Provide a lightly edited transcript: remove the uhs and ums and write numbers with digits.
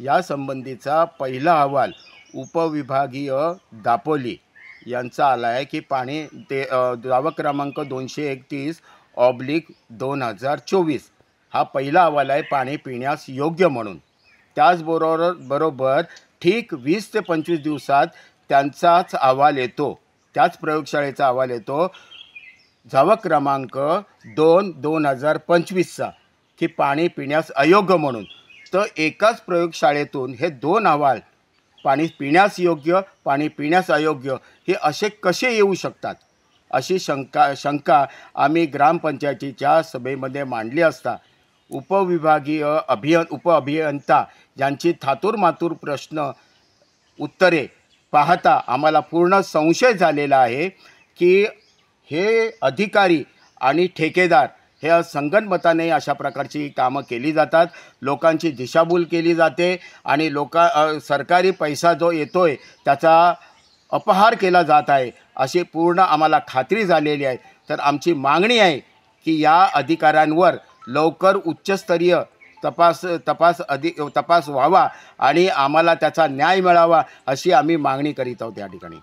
यासंबंधीचा पहिला अहवाल उपविभागीय दापोली यांचा आला आहे की पाणी ते दावा क्रमांक 231/2024 हा पहिला अहवाल आहे पाणी पिण्यास योग्य म्हणून। त्याचबरोबर ठीक 20 ते 25 दिवसात त्यांचाच अहवाल येतो, त्याच प्रयोगशाळेचा अहवाल येतो दावा क्रमांक 2/2025चा की पाणी पिण्यास अयोग्य म्हणून। तर एकाच प्रयोगशाळेतून हे दोन अहवाल पाणी पिण्यास योग्य, पाणी पिण्यास अयोग्य हे असे कसे येऊ शकतात अशी शंका आम्ही ग्रामपंचायतीच्या सभेमध्ये मांडली असता उपविभागीय उपअभियंता यांची थातूरमातूर प्रश्न उत्तरे पाहता आम्हाला पूर्ण संशय झालेला आहे की हे अधिकारी आणि ठेकेदार हे संगनमताने अशा प्रकारची कामं केली जातात, लोकांची दिशाभूल केली जाते आणि सरकारी पैसा जो येतोय त्याचा अपहार केला जात आहे अशी पूर्ण आम्हाला खात्री झालेली आहे। तर आमची मागणी आहे की या अधिकाऱ्यांवर लवकर उच्चस्तरीय तपास व्हावा आणि आम्हाला त्याचा न्याय मिळावा अशी आम्ही मागणी करीत आहोत या ठिकाणी।